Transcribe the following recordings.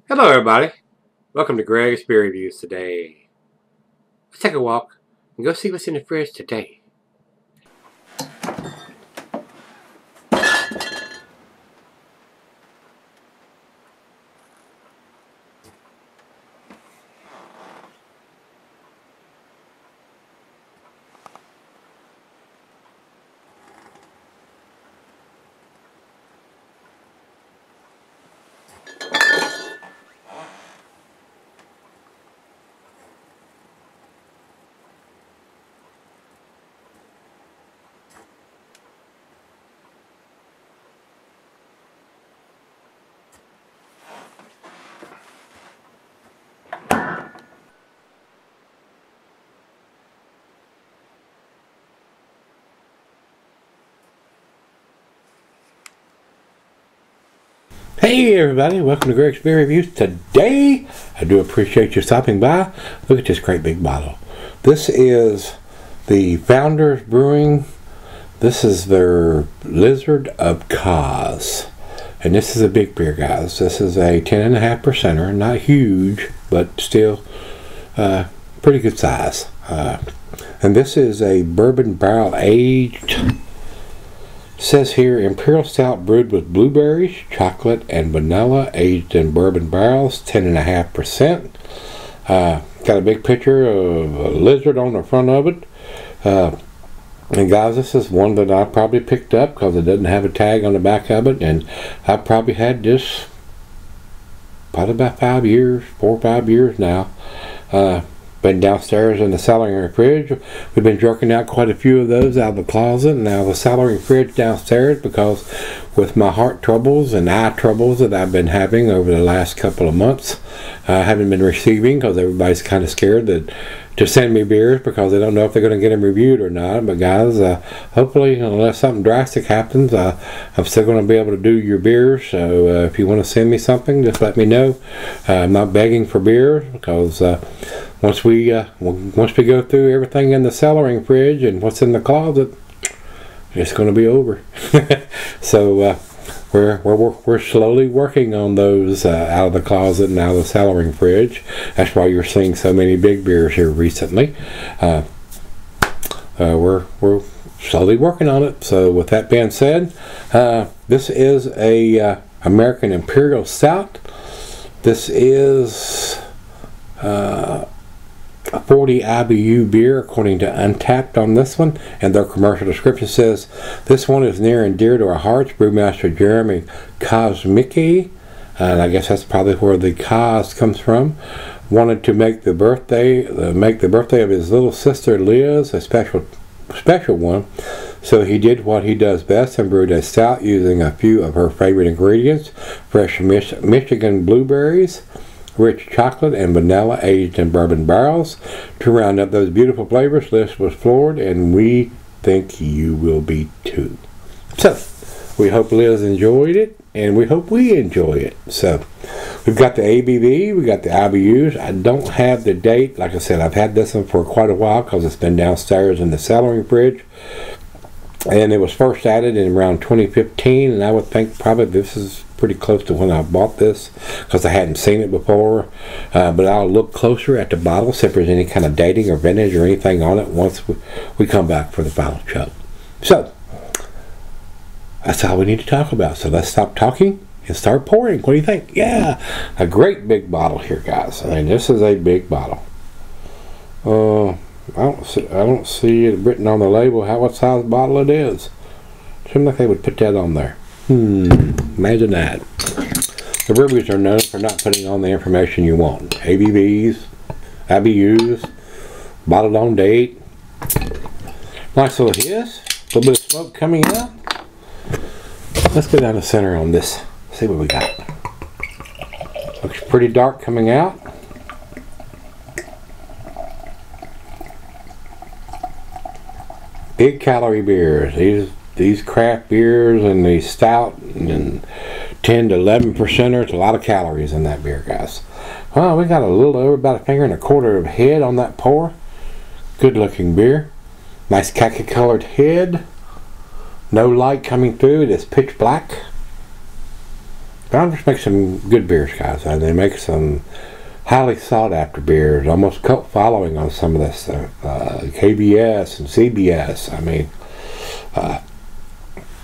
Hello everybody, welcome to Gregsbeerreviews today. Let's take a walk and go see what's in the fridge today. Hey everybody, welcome to Gregsbeerreviews. Today, I do appreciate you stopping by. Look at this great big bottle. This is the Founders Brewing. This is their Lizard of Koz. And this is a big beer, guys. This is a 10.5%er. Not huge, but still pretty good size. And this is a bourbon barrel aged. Says here, Imperial Stout brewed with blueberries, chocolate, and vanilla, aged in bourbon barrels, 10.5%. Got a big picture of a lizard on the front of it. And guys, this is one that I probably picked up because it doesn't have a tag on the back of it. And I've probably had this probably about 4 or 5 years now. Been downstairs in the cellaring fridge. We've been jerking out quite a few of those out of the closet. Now the cellaring fridge downstairs, because with my heart troubles and eye troubles that I've been having over the last couple of months, I haven't been receiving because everybody's kind of scared to send me beers because they don't know if they're going to get them reviewed or not. But guys, hopefully, unless something drastic happens, I'm still going to be able to do your beers. So if you want to send me something, just let me know. I'm not begging for beers because once we go through everything in the cellaring fridge and what's in the closet, it's going to be over. So we're slowly working on those out of the closet and out of the cellaring fridge. That's why you're seeing so many big beers here recently. We're slowly working on it. So with that being said, this is a American Imperial Stout. This is a 40 IBU beer according to Untappd on this one, and their commercial description says this one is near and dear to our hearts. Brewmaster Jeremy Kozmicki, and I guess that's probably where the Koz comes from, wanted to make the birthday of his little sister Liz a special one, so he did what he does best and brewed a stout using a few of her favorite ingredients: fresh Michigan blueberries, rich chocolate, and vanilla aged in bourbon barrels. To round up those beautiful flavors, Liz was floored, and we think you will be too. So, we hope Liz enjoyed it, and we hope we enjoy it. So, we've got the ABV, we got the IBUs. I don't have the date. Like I said, I've had this one for quite a while because it's been downstairs in the cellaring fridge. And it was first added in around 2015, and I would think probably this is pretty close to when I bought this because I hadn't seen it before. But I'll look closer at the bottle, see if there's any kind of dating or vintage or anything on it once we come back for the final chug. So, that's all we need to talk about. So let's stop talking and start pouring. What do you think? Yeah, a great big bottle here, guys. I mean, this is a big bottle. I don't see it written on the label what size bottle it is. Seems like they would put that on there. Imagine that. The breweries are known for not putting on the information you want. ABVs, IBUs, bottled on date. Nice little hiss. A little bit of smoke coming out. Let's go down the center on this. See what we got. Looks pretty dark coming out. Big calorie beers. These craft beers and the stout and 10 to 11%er, it's a lot of calories in that beer, guys. Well, we got a little over about 1.25 fingers of head on that pour. Good looking beer. Nice khaki colored head. No light coming through. It is pitch black. Founders make some good beers, guys, and they make some highly sought after beers, almost cult following on some of this stuff. KBS and CBS. I mean,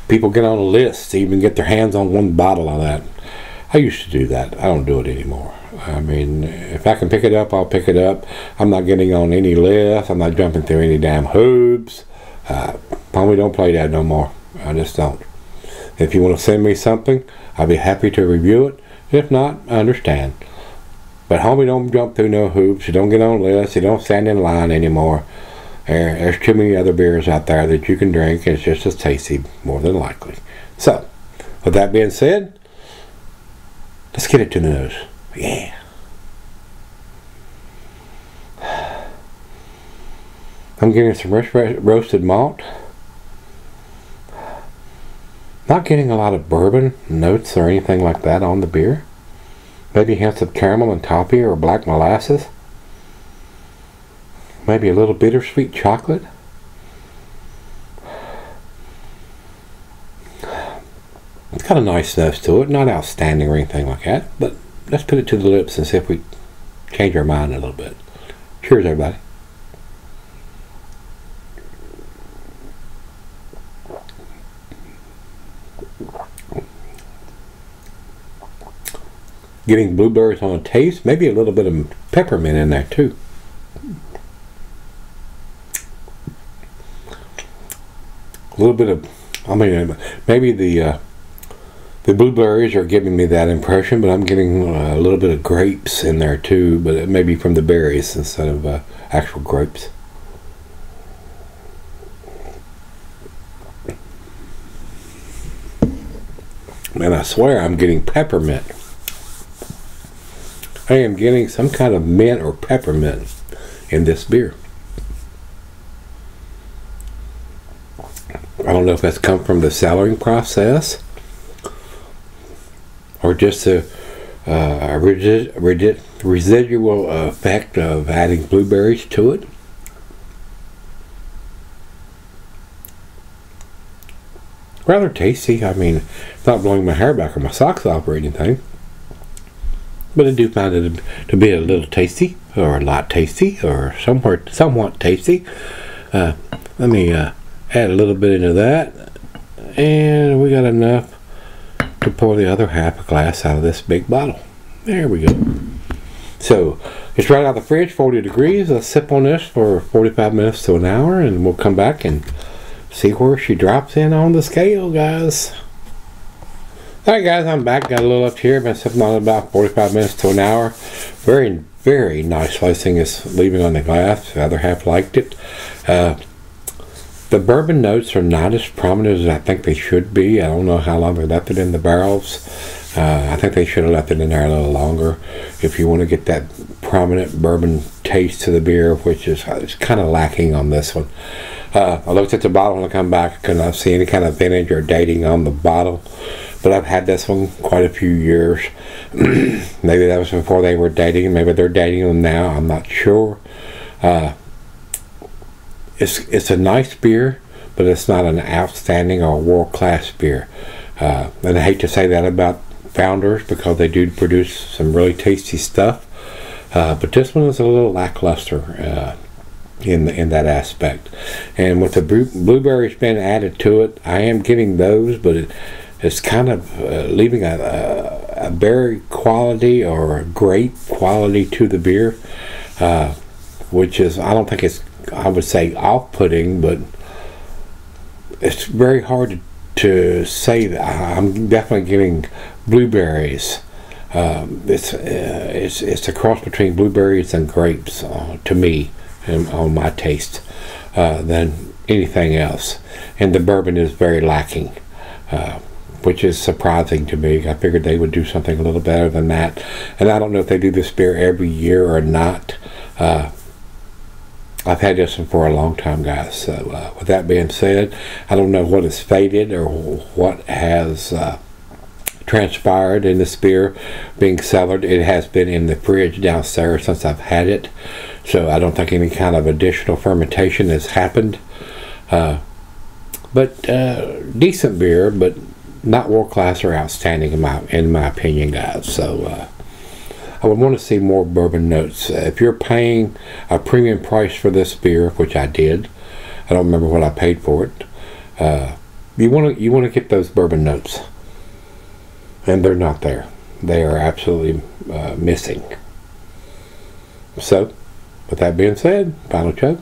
people get on a list to even get their hands on one bottle of that. I used to do that. I don't do it anymore. I mean, if I can pick it up, I'll pick it up. I'm not getting on any list. I'm not jumping through any damn hoops. Homie, don't play that no more. I just don't. If you want to send me something, I'll be happy to review it. If not, I understand. But homie, don't jump through no hoops. You don't get on lists. You don't stand in line anymore. There's too many other beers out there that you can drink. It's just as tasty, more than likely. So, with that being said, let's get it to the nose. Yeah. I'm getting some roasted malt. Not getting a lot of bourbon notes or anything like that on the beer. Maybe hints of caramel and toffee or black molasses. Maybe a little bittersweet chocolate. It's got a nice nose to it. Not outstanding or anything like that. But let's put it to the lips and see if we change our mind a little bit. Cheers, everybody. Getting blueberries on a taste, maybe a little bit of peppermint in there too. A little bit of, I mean, maybe the blueberries are giving me that impression, but I'm getting a little bit of grapes in there too, but it may be from the berries instead of actual grapes. And I swear I'm getting peppermint. I am getting some kind of mint or peppermint in this beer. I don't know if that's come from the cellaring process or just a residual effect of adding blueberries to it. Rather tasty. I mean, not blowing my hair back or my socks off or anything. But I do find it to be a little tasty, or a lot tasty, or somewhat tasty. Let me add a little bit into that, and we got enough to pour the other half a glass out of this big bottle. There we go. So it's right out of the fridge, 40 degrees. Let's sip on this for 45 minutes to an hour, and we'll come back and see where she drops in on the scale, guys. Alright guys, I'm back. Got a little up here. Been sipping on about 45 minutes to an hour. Very, very nice slicing is leaving on the glass. The other half liked it. The bourbon notes are not as prominent as I think they should be. I don't know how long they left it in the barrels. I think they should have left it in there a little longer if you want to get that prominent bourbon taste to the beer, which is it's kind of lacking on this one. I looked at the bottle when I come back. I could not see any kind of vintage or dating on the bottle. But I've had this one quite a few years. Maybe that was before they were dating. Maybe they're dating them now. I'm not sure. It's a nice beer, but it's not an outstanding or world-class beer. And I hate to say that about Founders because they do produce some really tasty stuff. But this one is a little lackluster in that aspect. And with the blueberries being added to it, I am getting those, but it's kind of leaving a berry quality or a grape quality to the beer, which is, I don't think it's, I would say, off-putting, but it's very hard to say that. I'm definitely getting blueberries. It's a cross between blueberries and grapes to me, and on my taste, than anything else. And the bourbon is very lacking. Which is surprising to me. I figured they would do something a little better than that. And I don't know if they do this beer every year or not. I've had this one for a long time, guys. So with that being said, I don't know what has faded or what has transpired in this beer being cellared. It has been in the fridge downstairs since I've had it. So I don't think any kind of additional fermentation has happened. But decent beer, but not world class or outstanding in my opinion, guys. So I would want to see more bourbon notes. If you're paying a premium price for this beer, which I did, I don't remember what I paid for it. You want to get those bourbon notes, and they're not there. They are absolutely missing. So, with that being said, final chug.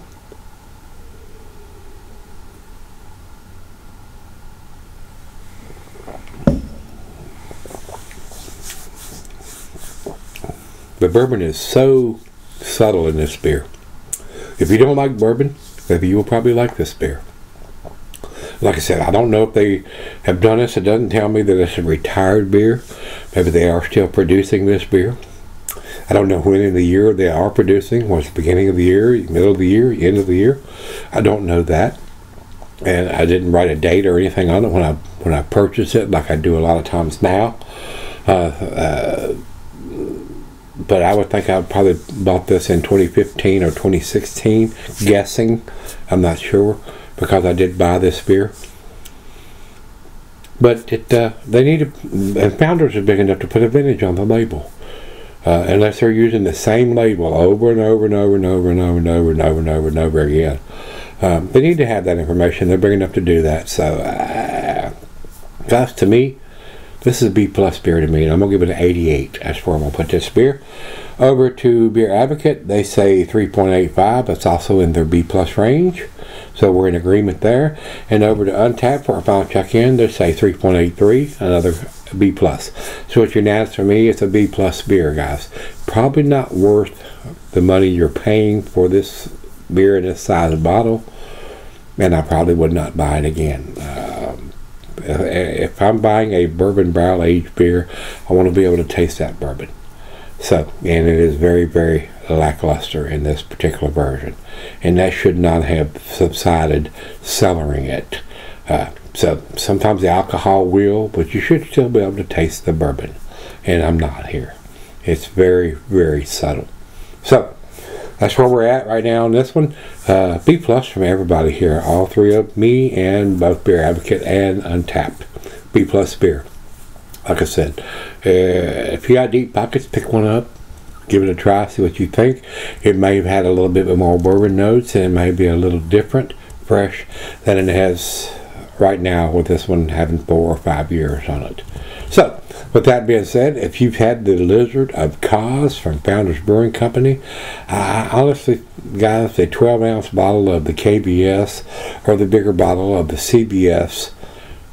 The bourbon is so subtle in this beer. If you don't like bourbon, maybe you will probably like this beer. Like I said, I don't know if they have done this. It doesn't tell me that it's a retired beer. Maybe they are still producing this beer. I don't know when in the year they are producing. Was it the beginning of the year, middle of the year, end of the year? I don't know that. And I didn't write a date or anything on it when I purchased it, like I do a lot of times now. But I would think I probably bought this in 2015 or 2016, guessing. I'm not sure, because I did buy this beer. But they need to, and Founders are big enough to put a vintage on the label. Unless they're using the same label over and over and over and over and over and over and over and over and over again. They need to have that information. They're big enough to do that. So, guys, to me, this is a B+ beer to me, and I'm going to give it an 88. That's where I'm going to put this beer. Over to Beer Advocate, they say 3.85. That's also in their B+ range. So we're in agreement there. And over to Untapped for our final check-in, they say 3.83, another B+. So it's unanimous for me. It's a B+ beer, guys. Probably not worth the money you're paying for this beer in this size bottle, and I probably would not buy it again. If I'm buying a bourbon barrel aged beer, I want to be able to taste that bourbon. So, and it is very, very lackluster in this particular version, and that should not have subsided cellaring it. So sometimes the alcohol will, but you should still be able to taste the bourbon, and I'm not here. It's very, very subtle. So that's where we're at right now on this one. B+ from everybody here. All three of me and both Beer Advocate and Untapped. B+ beer. Like I said, if you got deep pockets, pick one up. Give it a try. See what you think. It may have had a little bit more bourbon notes, and it may be a little different, fresh, than it has right now with this one having 4 or 5 years on it. So, with that being said, if you've had the Lizard of Koz from Founders Brewing Company, honestly, guys, a 12-ounce bottle of the KBS or the bigger bottle of the CBS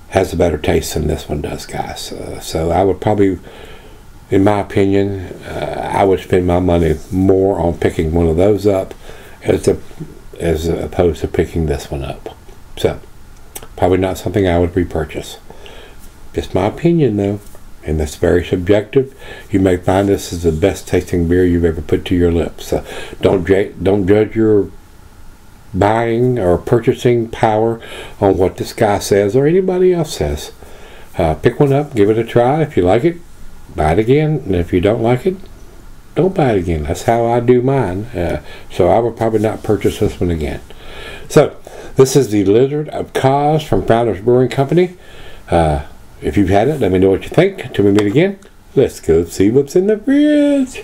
has a better taste than this one does, guys. So I would probably, in my opinion, I would spend my money more on picking one of those up as opposed to picking this one up. So, probably not something I would repurchase. Just my opinion, though, and that's very subjective. You may find this is the best tasting beer you've ever put to your lips. So don't judge your buying or purchasing power on what this guy says or anybody else says. Pick one up, give it a try. If you like it, buy it again, and if you don't like it, don't buy it again. That's how I do mine. So I would probably not purchase this one again. So this is the Lizard of Koz from Founders Brewing Company. If you've had it, let me know what you think. Until we meet again, let's go see what's in the fridge.